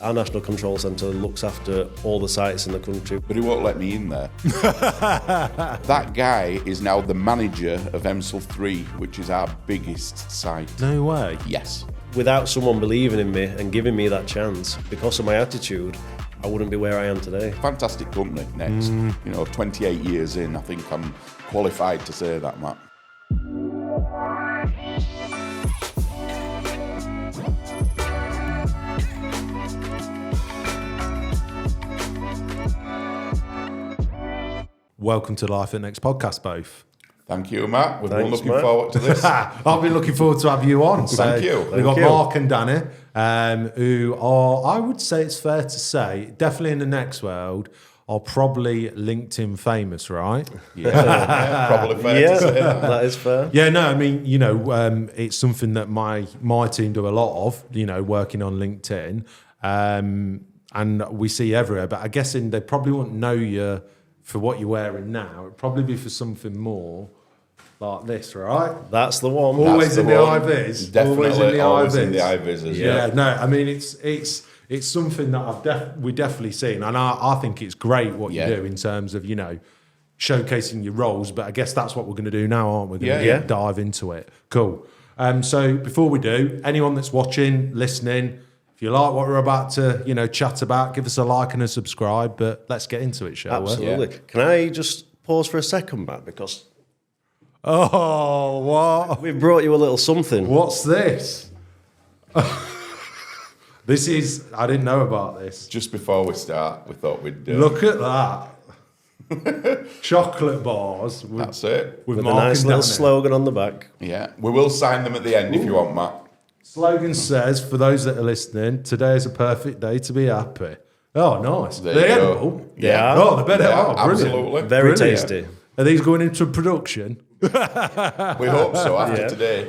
Our National Control Centre looks after all the sites in the country. But he won't let me in there. That guy is now the manager of Emsall 3, which is our biggest site. No way. Yes. Without someone believing in me and giving me that chance, because of my attitude, I wouldn't be where I am today. Fantastic company, Next. 28 years in, I think I'm qualified to say that, Matt. Welcome to Life at Next podcast, both. Thank you, Matt. We've been Thanks, looking Matt. forward to this. I've been looking forward to have you on. Thank you. We've got Thank you. Mark and Danny, who are, I would say it's fair to say, definitely in the next world, are probably LinkedIn famous, right? Yeah, probably fair Yeah, to say that. that is fair. Yeah, no, I mean, it's something that my team do a lot of, working on LinkedIn, and we see everywhere. But I guess they probably won't know you for what you're wearing now. It'd probably be for something more like this, right? That's the one. Always That's in the the one. IVs. Definitely always in the IVs. IVs. Yeah, no, I mean it's something that we definitely seen, and I think it's great what you do in terms of showcasing your roles. But I guess that's what we're going to do now, aren't we? Going to dive into it. Cool. So before we do, anyone that's watching, listening, if you like what we're about to chat about, give us a like and a subscribe. But let's get into it, shall we? Absolutely. Yeah. Can I just pause for a second, Matt? Because Oh, what? we've brought you a little something. What's this? This is, I didn't know about this. Just before we start, we thought we'd... Look at that. Chocolate bars. That's it. With With a Mark nice and little Danny. slogan on the back. Yeah. We will sign them at the end if you want, Matt. Slogan says, for those that are listening, today is a perfect day to be happy. Oh, nice. There They're you go. edible. Yeah. Oh, they're better. They Oh, are, brilliant. absolutely. Very Brilliant. tasty. Are these going into production? We hope so after Yeah. today.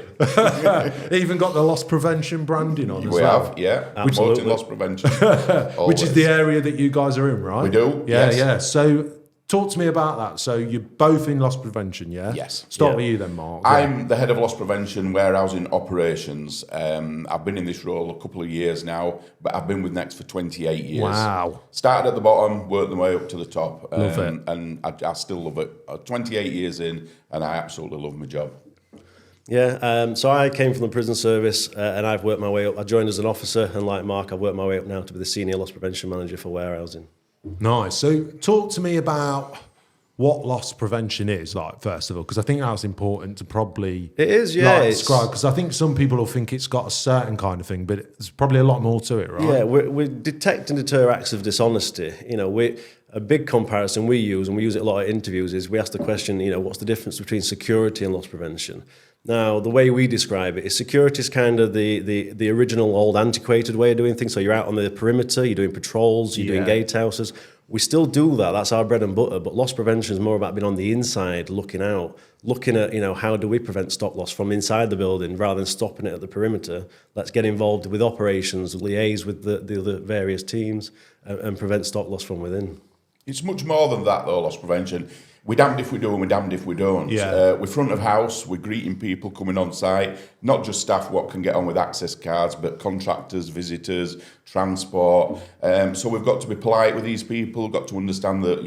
Even got the loss prevention branding on as We well. have, yeah. Absolutely. Promoting loss prevention. Which is Always. the area that you guys are in, right? We do, Yeah, yes. yeah. So talk to me about that. So you're both in loss prevention, yeah? Yes. Start Yeah. with you then, Mark. I'm the head of loss prevention, warehousing operations. I've been in this role a couple of years now, but I've been with Next for 28 years. Wow. Started at the bottom, worked my way up to the top. Love it. And I still love it. 28 years in, and I absolutely love my job. Yeah, so I came from the prison service and I've worked my way up. I joined as an officer, and like Mark, I've worked my way up now to be the senior loss prevention manager for warehousing. Nice. So talk to me about what loss prevention is, like, first of all, because I think that's important to probably It is, yeah. describe, because I think some people will think it's got a certain kind of thing, but there's probably a lot more to it, right? Yeah, we detect and deter acts of dishonesty. A big comparison we use, and we use it a lot at interviews, is we ask the question, what's the difference between security and loss prevention? Now, the way we describe it is security is kind of the original old antiquated way of doing things. So you're out on the perimeter, you're doing patrols, you're doing gatehouses. We still do that. That's our bread and butter. But loss prevention is more about being on the inside, looking out, looking at, how do we prevent stock loss from inside the building rather than stopping it at the perimeter. Let's get involved with operations, liaise with the other various teams and prevent stock loss from within. It's much more than that, though, loss prevention. We're damned if we do and we're damned if we don't. Yeah. We're front of house, we're greeting people coming on site, not just staff what can get on with access cards, but contractors, visitors, transport. So we've got to be polite with these people, got to understand that,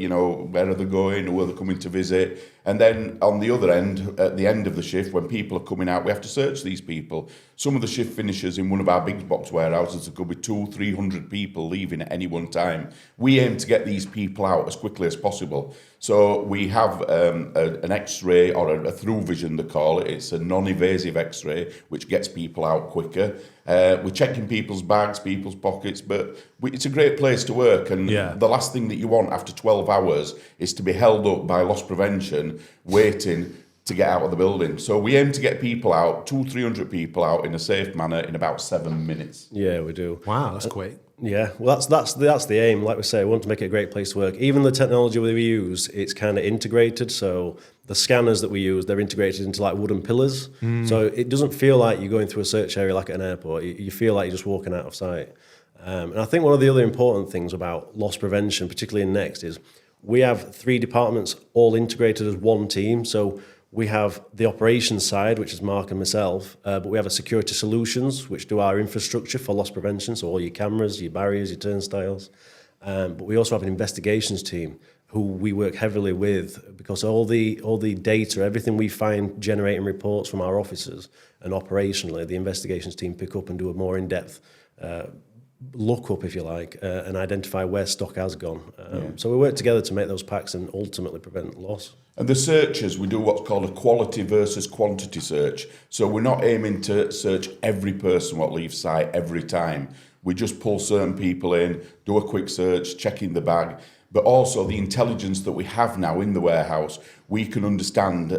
where are they going, who are they coming to visit. And then on the other end, at the end of the shift, when people are coming out, we have to search these people. Some of the shift finishers in one of our big box warehouses, there could be 200-300 people leaving at any one time. We aim to get these people out as quickly as possible. So we have an X-ray, or a through vision, they call it. It's a non-invasive X-ray, which gets people out quicker. We're checking people's bags, people's pockets, but it's a great place to work. And the last thing that you want after 12 hours is to be held up by loss prevention, waiting to get out of the building. So we aim to get people out, 200-300 people out in a safe manner in about 7 minutes. Yeah, we do. Wow, that's quick. Yeah, well, that's the aim. Like we say, we want to make it a great place to work. Even the technology we use, it's kind of integrated. So the scanners that we use, they're integrated into like wooden pillars. So it doesn't feel like you're going through a search area like at an airport. You feel like you're just walking out of sight. And I think one of the other important things about loss prevention, particularly in Next, is we have 3 departments all integrated as one team. So We have the operations side, which is Mark and myself, but we have a security solutions, which do our infrastructure for loss prevention, so all your cameras, your barriers, your turnstiles. But we also have an investigations team who we work heavily with, because all the data, everything we find generating reports from our officers, and operationally, the investigations team pick up and do a more in-depth look up, if you like, and identify where stock has gone. So we work together to make those packs and ultimately prevent loss. And the searches, we do what's called a quality versus quantity search. So we're not aiming to search every person what leaves site every time. We just pull certain people in, do a quick search, check in the bag. But also the intelligence that we have now in the warehouse, we can understand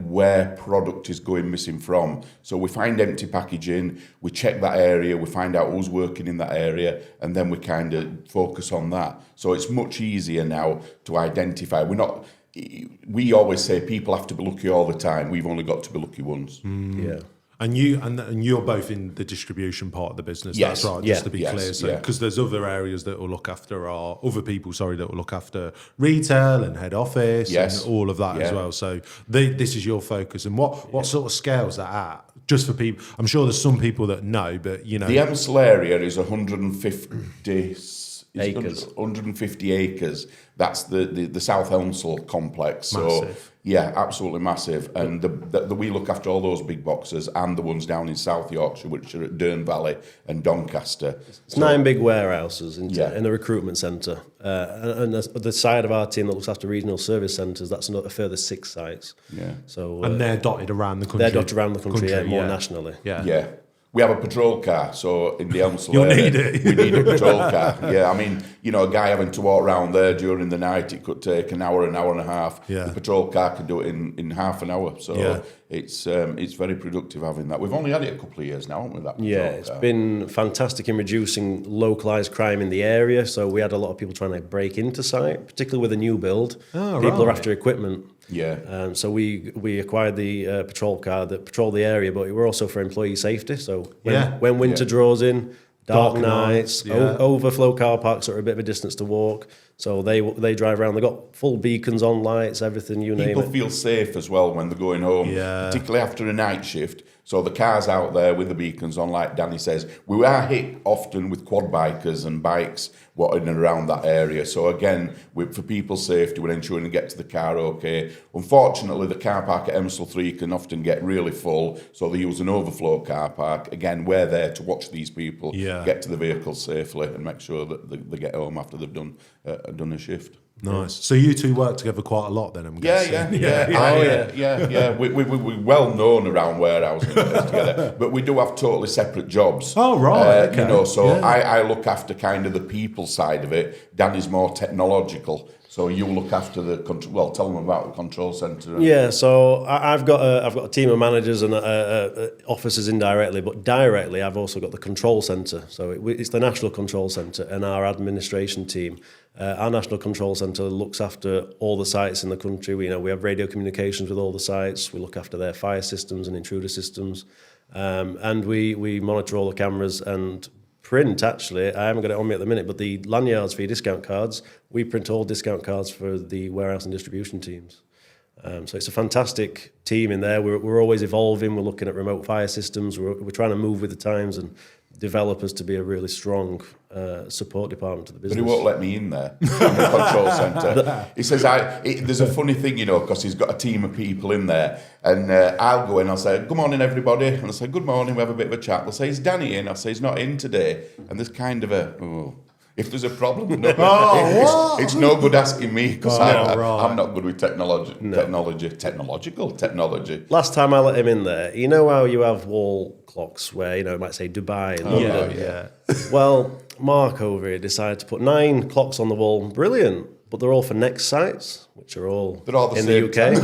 where product is going missing from. So we find empty packaging, we check that area, we find out who's working in that area, and then we kind of focus on that. So it's much easier now to identify. We always say people have to be lucky all the time. We've only got to be lucky once. Yeah. And you're both in the distribution part of the business. Yes. That's right. Just to be clear, so yeah. because there's other areas that will look after that will look after retail and head office and all of that as well. So this is your focus. And what sort of scale is that at? Just for people, I'm sure there's some people that know, but you know, the Emsall area is 150 acres. 150 acres. That's the South Elmsall complex. Massive. So yeah, absolutely massive. And we look after all those big boxes and the ones down in South Yorkshire, which are at Dearne Valley and Doncaster. It's 9 big warehouses in the recruitment centre. And the side of our team that looks after regional service centres, that's a further 6 sites. Yeah. So and they're dotted around the country. They're dotted around the country, more nationally. Yeah. We have a patrol car, so in the Elmsall You'll area, need it. we need a patrol car. Yeah, I mean, a guy having to walk around there during the night, it could take an hour and a half. Yeah. The patrol car can do it in half an hour. So it's very productive having that. We've only had it a couple of years now, haven't we? That patrol it's car. been fantastic in reducing localised crime in the area. So we had a lot of people trying to break into site, particularly with a new build. People are after equipment. Yeah. So we acquired the patrol car that patrolled the area, but we're also for employee safety. So when winter draws in, dark nights, overflow car parks are a bit of a distance to walk. So they drive around. They've got full beacons on, lights, everything, you name it. People feel safe as well when they're going home, particularly after a night shift. So the car's out there with the beacons on, like Danny says. We are hit often with quad bikers and bikes what in and around that area. So again, for people's safety, we're ensuring to get to the car okay. Unfortunately, the car park at Emsall 3 can often get really full, so they use an overflow car park. Again, we're there to watch these people get to the vehicle safely and make sure that they get home after they've done a shift. Nice. So you two work together quite a lot then, I'm guessing. Yeah. We're well known around warehousing together, but we do have totally separate jobs. Oh, right. Okay. I look after kind of the people side of it. Danny's more technological. So you look after the control. Well, tell them about the control centre. Yeah, so I've got a team of managers and officers indirectly, but directly I've also got the control centre. So it's the National Control Centre and our administration team. Our National Control Centre looks after all the sites in the country. We have radio communications with all the sites. We look after their fire systems and intruder systems, and we monitor all the cameras and print, actually. I haven't got it on me at the minute, but the lanyards for your discount cards, we print all discount cards for the warehouse and distribution teams. So it's a fantastic team in there. We're always evolving. We're looking at remote fire systems. We're trying to move with the times and develop us to be a really strong support department to the business. But he won't let me in there, in the control centre. He says, there's a funny thing, because he's got a team of people in there. And I'll go in, I'll say, good morning, everybody. And I'll say, good morning, we have a bit of a chat. They'll say, is Danny in? I'll say, he's not in today. And there's kind of if there's a problem, it's no good asking me, because I'm not good with technology. Technology. Last time I let him in there, you know how you have wall clocks where, it might say Dubai, London. Yeah. Well, Mark over here decided to put 9 clocks on the wall. Brilliant. But they're all for next sites, which are all in the UK.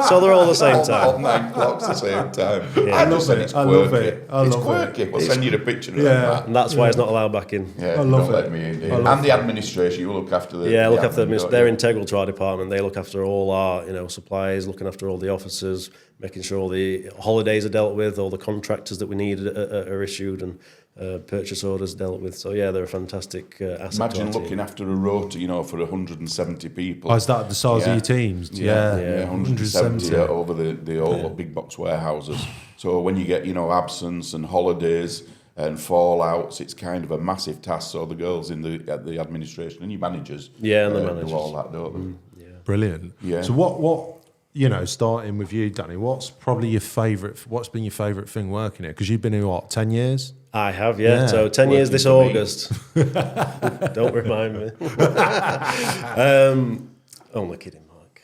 So they're all the same time. All 9 clocks at the same time. Yeah. I just said it's quirky. It's quirky. It. We'll send you the picture of that. And that's why it's not allowed back in. Yeah, don't let me in. And the administration, you look after the... Yeah, look after the they're integral to our department. They look after all our supplies, looking after all the officers, making sure all the holidays are dealt with, all the contractors that we need are issued, and purchase orders dealt with. So yeah, they're a fantastic asset. Imagine looking after a rota, for 170 people. Oh, is that the size of your teams? Yeah, 170 over the old big box warehouses. So when you get, absence and holidays and fallouts, it's kind of a massive task. So the girls in the administration and your managers, and the managers do all that, don't they? Brilliant. Yeah. So what starting with you, Danny, what's been your favourite thing working here? Because you've been here, 10 years? I have, yeah. So 10 years this August. Don't remind me. Only kidding, Mark.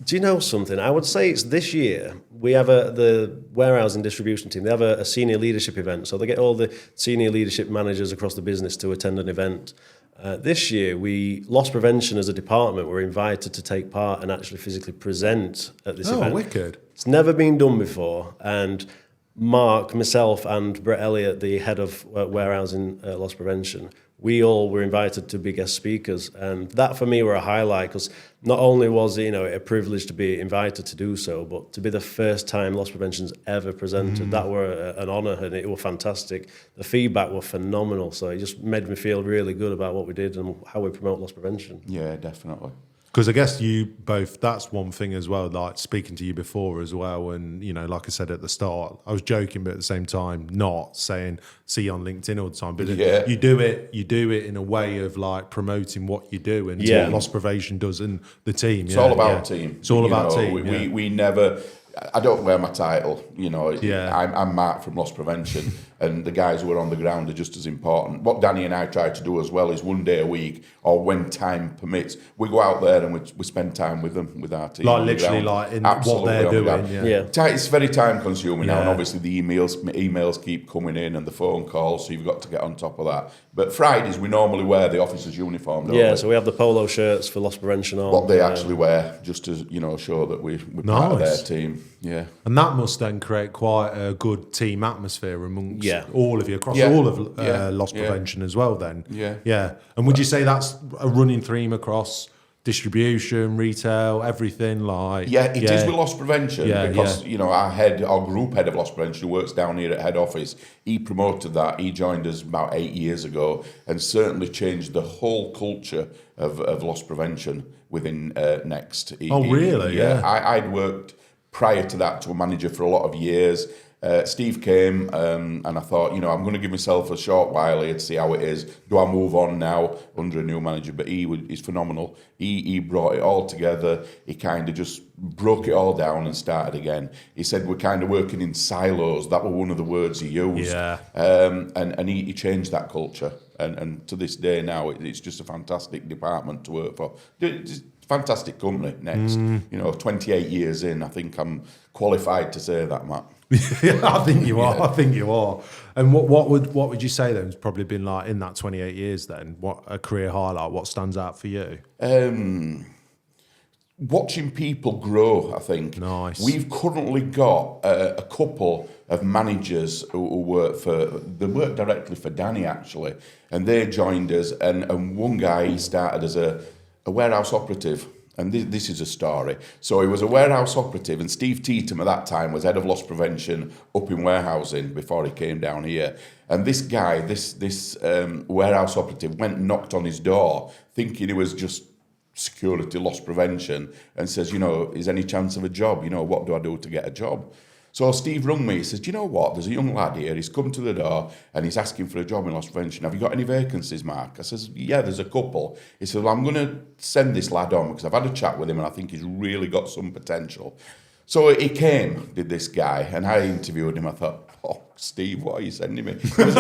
Do you know something? I would say it's this year. We have the warehouse and distribution team. They have a senior leadership event. So they get all the senior leadership managers across the business to attend an event. This year, loss prevention as a department were invited to take part and actually physically present at this event. Oh, wicked. It's never been done before. And Mark, myself, and Brett Elliott, the head of warehousing loss prevention, we all were invited to be guest speakers. And that, for me, were a highlight, because not only was it, a privilege to be invited to do so, but to be the first time loss prevention's ever presented, that were an honour, and it was fantastic. The feedback were phenomenal, so it just made me feel really good about what we did and how we promote loss prevention. Yeah, definitely. Because I guess you both, that's one thing as well, like speaking to you before as well. And, like I said at the start, I was joking, but at the same time, not saying, see you on LinkedIn all the time. But you do it in a way of like promoting what you do and what loss prevention does in the team. It's all about team. It's all about team. We never... I don't wear my title, I'm Mark from Loss Prevention, and the guys who are on the ground are just as important. What Danny and I try to do as well is one day a week, or when time permits, we go out there and we spend time with them, with our team. Like literally like in what they're doing. It's very time consuming now, and obviously the emails keep coming in and the phone calls, so you've got to get on top of that. But Fridays we normally wear the officers' uniform, don't we? So we have the polo shirts for loss prevention on. What they actually wear, just to show that we're part of their team. Yeah, and that must then create quite a good team atmosphere amongst all of you across all of loss prevention as well. Then, And would you say that's a running theme across distribution, retail, everything? Like, it is with loss prevention because our group head of loss prevention, who works down here at head office, he promoted that. He joined us about 8 years ago and certainly changed the whole culture of loss prevention within Next. Really? I'd worked prior to that to a manager for a lot of years. Steve came and I thought, I'm going to give myself a short while here to see how it is. Do I move on now under a new manager? But he's phenomenal. He brought it all together. He kind of just broke it all down and started again. He said we're kind of working in silos. That was one of the words he used. And he changed that culture. And to this day now, it's just a fantastic department to work for. It's fantastic company, Next. 28 years in, I think I'm qualified to say that, Matt. I think you are. I think you are. And what would you say then has probably been like in that 28 years then? What a career highlight? What stands out for you? Watching people grow, I think. Nice. We've currently got a couple of managers who work directly for Danny, actually, and they joined us. And one guy, he started as a warehouse operative. And this is a story. So he was a warehouse operative, and Steve Teetham at that time was head of loss prevention up in warehousing before he came down here. And this guy, this warehouse operative, went and knocked on his door, thinking he was just security loss prevention, and says, is any chance of a job? What do I do to get a job? So Steve rung me. He says, do you know what? There's a young lad here. He's come to the door and he's asking for a job in loss prevention. Have you got any vacancies, Mark? I says, yeah, there's a couple. He said, well, I'm going to send this lad on because I've had a chat with him and I think he's really got some potential. So he came, did this guy, and I interviewed him. I thought, Steve, what are you sending me? He was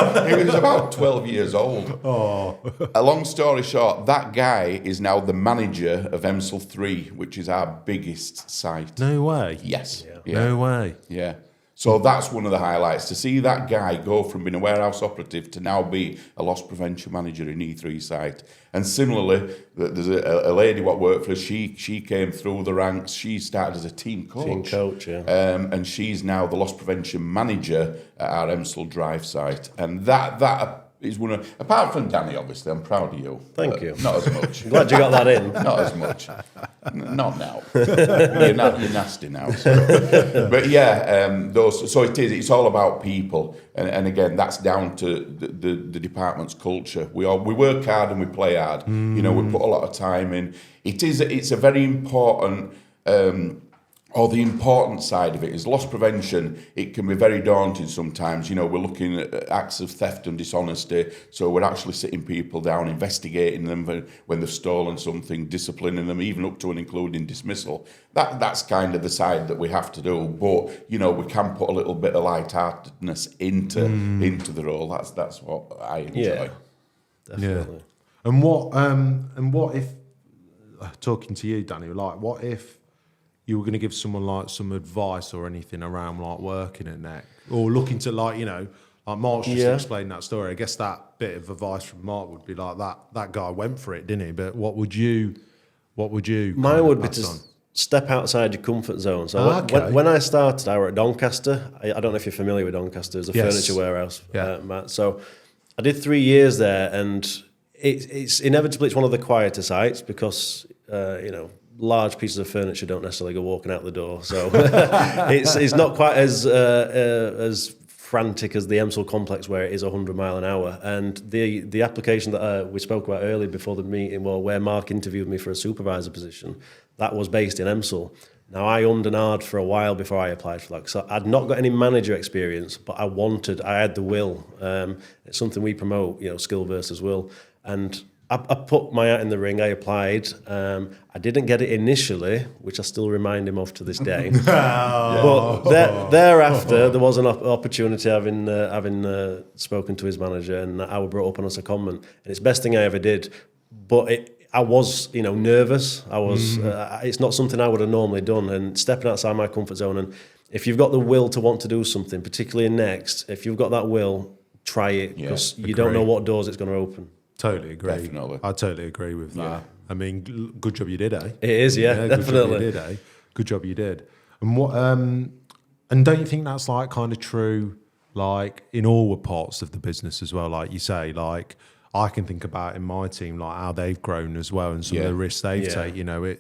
about 12 years old. Oh. A long story short, that guy is now the manager of Emsall 3, which is our biggest site. No way. Yes. Yeah. No way. Yeah. So that's one of the highlights, to see that guy go from being a warehouse operative to now be a loss prevention manager in E3 site. And similarly, there's a lady what worked for us. She came through the ranks. She started as a team coach. Team coach, yeah. And she's now the loss prevention manager at our Emsall Drive site. And that He's one of, apart from Danny, obviously, I'm proud of you. Thank you. Not as much. Glad you got that in. Not as much. Not now. You're nasty now. So. But yeah, so it's all about people. And again, that's down to the department's culture. We work hard and we play hard. You know, we put a lot of time in. It's a very important, or the important side of it is loss prevention. It can be very daunting sometimes. You know, we're looking at acts of theft and dishonesty. So we're actually sitting people down, investigating them when they've stolen something, disciplining them, even up to and including dismissal. That's kind of the side that we have to do. But, you know, we can put a little bit of lightheartedness into the role. That's what I enjoy. Yeah, definitely. Yeah. And what if, talking to you, Danny, like, what if you were going to give someone like some advice or anything around like working at NEC or looking to like, you know, like Mark's just explained that story. I guess that bit of advice from Mark would be like that guy went for it, didn't he? But what would you? Mine would be to step outside your comfort zone. So when I started, I were at Doncaster. I don't know if you're familiar with Doncaster. It's a furniture warehouse, Matt. So I did 3 years there, and it's inevitably it's one of the quieter sites because you know, large pieces of furniture don't necessarily go walking out the door, so it's not quite as frantic as the Emsall complex where it is 100 mile an hour. And the application that we spoke about earlier before the meeting, well, where Mark interviewed me for a supervisor position, that was based in Emsall. Now I ummed and ahed for a while before I applied for that, so I'd not got any manager experience, but I had the will. It's something we promote, you know, skill versus will, and I put my hat in the ring. I applied. I didn't get it initially, which I still remind him of to this day. But thereafter, there was an opportunity, having spoken to his manager, and I was brought up on a secondment. And it's the best thing I ever did. But I was, you know, nervous. I was. It's not something I would have normally done. And stepping outside my comfort zone. And if you've got the will to want to do something, particularly in Next, if you've got that will, try it, because you don't know what doors it's going to open. Totally agree. Definitely. I totally agree with that. I mean, good job you did, eh? It is, yeah, definitely. Good job you did, eh? Good job you did. And what? And don't you think that's like kind of true, like in all parts of the business as well? Like you say, like I can think about in my team, like how they've grown as well, and some of the risks they've taken. You know, I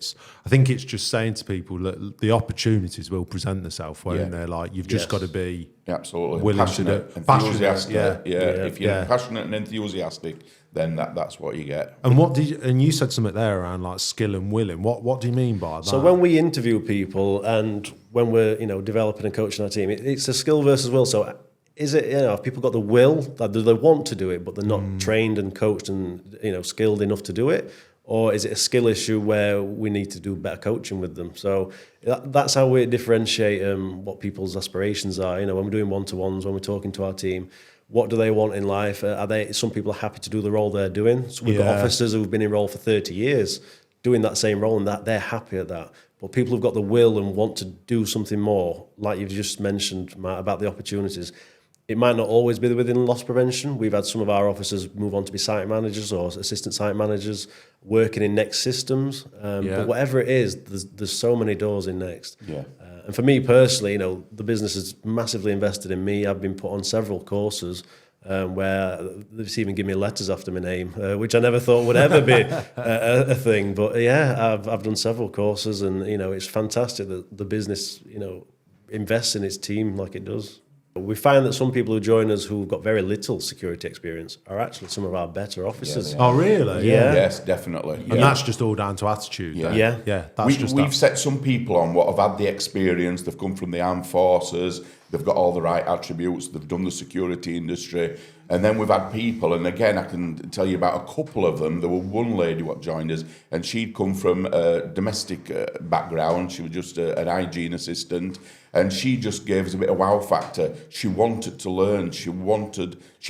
think it's just saying to people that the opportunities will present themselves, won't they? Like you've just got to be willing passionate, to enthusiastic. If you're passionate and enthusiastic, then that's what you get. And and you said something there around like skill and willing. What do you mean by that? So when we interview people and when we're, you know, developing and coaching our team, it's a skill versus will. So is it, you know, if people got the will, do they want to do it, but they're not trained and coached and, you know, skilled enough to do it? Or is it a skill issue where we need to do better coaching with them? So that's how we differentiate what people's aspirations are. You know, when we're doing one-to-ones, when we're talking to our team, what do they want in life? Some people are happy to do the role they're doing. So we've got officers who've been in role for 30 years doing that same role, and that they're happy at that. But people who've got the will and want to do something more, like you've just mentioned, Matt, about the opportunities, it might not always be within loss prevention. We've had some of our officers move on to be site managers or assistant site managers, working in Next systems. But whatever it is, there's so many doors in Next. And for me personally, you know, the business has massively invested in me. I've been put on several courses where they've even given me letters after my name, which I never thought would ever be a thing. But yeah, I've done several courses, and you know, it's fantastic that the business, you know, invests in its team like it does. We find that some people who join us who've got very little security experience are actually some of our better officers. Oh, really? Yeah. Yes, definitely. And that's just all down to attitude. We've set some people on what have had the experience. They've come from the armed forces. They've got all the right attributes. They've done the security industry. And then we've had people, and again, I can tell you about a couple of them. There was one lady what joined us, and she'd come from a domestic background. She was just an hygiene assistant, and she just gave us a bit of wow factor. She wanted to learn. She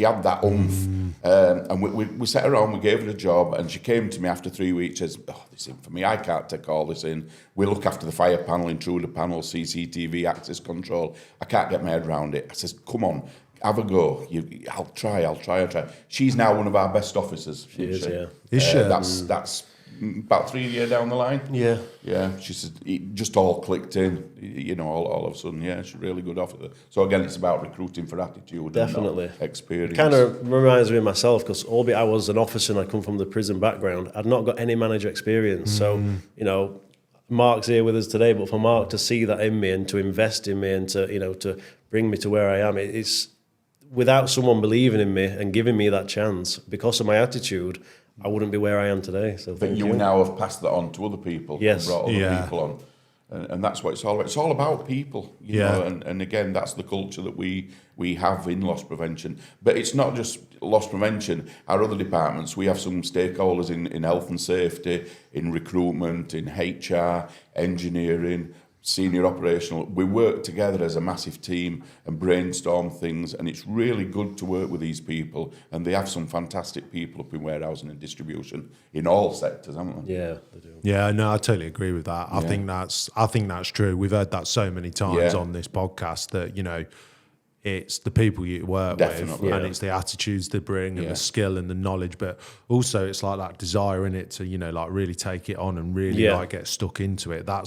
had that oomph. And we sat her on, we gave her a job, and she came to me after 3 weeks, says, this isn't for me, I can't take all this in. We look after the fire panel, intruder panel, CCTV, access control. I can't get my head around it. I says, come on, have a go. I'll try. She's now one of our best officers. She is, yeah. Is she? That's about 3 years down the line. Yeah. Yeah, she said it just all clicked in, all of a sudden. Yeah, she's really good officer. So again, it's about recruiting for attitude. Definitely. And experience. Kind of reminds me of myself, because albeit I was an officer and I come from the prison background, I'd not got any manager experience. So, Mark's here with us today, but for Mark to see that in me and to invest in me and to bring me to where I am, it's without someone believing in me and giving me that chance, because of my attitude, I wouldn't be where I am today. So but you now have passed that on to other people. Yes. And brought other people on. And that's what it's all about. It's all about people, you know, and again, that's the culture that we have in loss prevention. But it's not just loss prevention. Our other departments, we have some stakeholders in health and safety, in recruitment, in HR, engineering, senior operational. We work together as a massive team and brainstorm things, and it's really good to work with these people, and they have some fantastic people up in warehousing and distribution in all sectors, haven't they? Yeah, they do. Yeah, no, I totally agree with that. I think that's true. We've heard that so many times on this podcast that, it's the people you work with, and it's the attitudes they bring and the skill and the knowledge, but also it's like that desire in it to, like really take it on and really like get stuck into it. That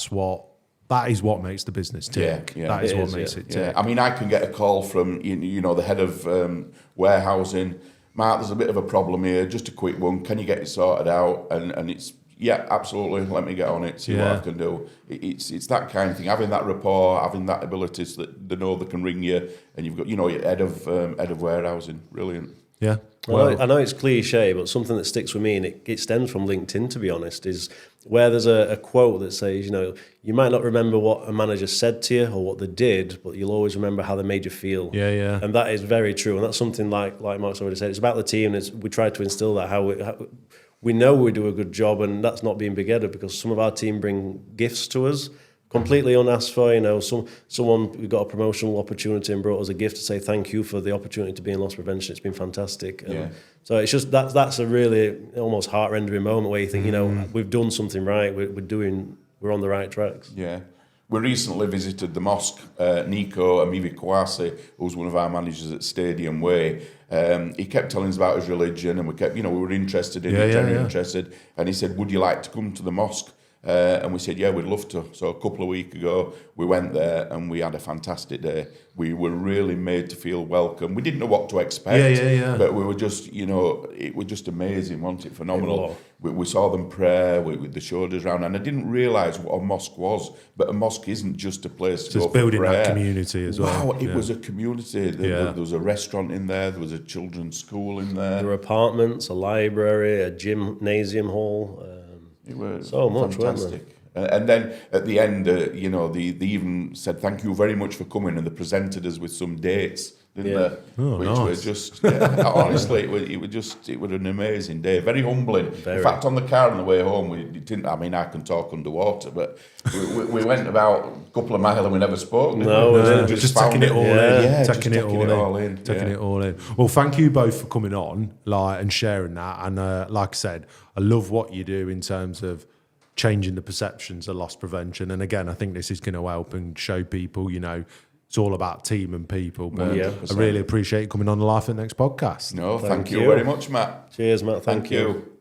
is what makes the business tick. That is what makes it tick. I mean, I can get a call from, the head of warehousing. Mark, there's a bit of a problem here, just a quick one. Can you get it sorted out? And it's, absolutely, let me get on it, see what I can do. It's that kind of thing, having that rapport, having that ability so that they know they can ring you, and you've got, your head of warehousing. Brilliant. Yeah. Well, I know it's cliche, but something that sticks with me, and it stems from LinkedIn, to be honest, is where there's a quote that says, you might not remember what a manager said to you or what they did, but you'll always remember how they made you feel. Yeah. And that is very true. And that's something like Mark's already said. It's about the team. We try to instill that, how we know we do a good job, and that's not being big-headed, because some of our team bring gifts to us, completely unasked for. Someone, we got a promotional opportunity and brought us a gift to say thank you for the opportunity to be in loss prevention. It's been fantastic. So it's just that's a really almost heart-rendering moment where you think, we've done something right. We're on the right tracks. Yeah. We recently visited the mosque. Nico Amivi Kwasi, who's one of our managers at Stadium Way, he kept telling us about his religion, and we kept, we were interested in it, genuinely interested. And he said, would you like to come to the mosque? And we said, we'd love to. So a couple of weeks ago, we went there and we had a fantastic day. We were really made to feel welcome. We didn't know what to expect, but we were just, it was just amazing, wasn't it? Phenomenal. We saw them pray, they showed us around, and I didn't realise what a mosque was, but a mosque isn't just a place to go for prayer. It's building that community as well. Wow, it was a community. There was a restaurant in there, there was a children's school in there. There were apartments, a library, a gymnasium hall. It was so much, fantastic. And then at the end, they even said thank you very much for coming, and they presented us with some dates, didn't they? Oh, which nice. was just honestly, it was an amazing day, very humbling. In fact, on the car on the way home, we didn't. I mean, I can talk underwater, but we went about a couple of miles and we never spoke. No, just taking it all in. Taking it all in. Taking it all in. Well, thank you both for coming on, and sharing that. And like I said, I love what you do in terms of changing the perceptions of loss prevention. And again, I think this is going to help and show people, it's all about team and people. But I really appreciate you coming on the Life at the Next podcast. No, thank you very much, Matt. Cheers, Matt. Thank you.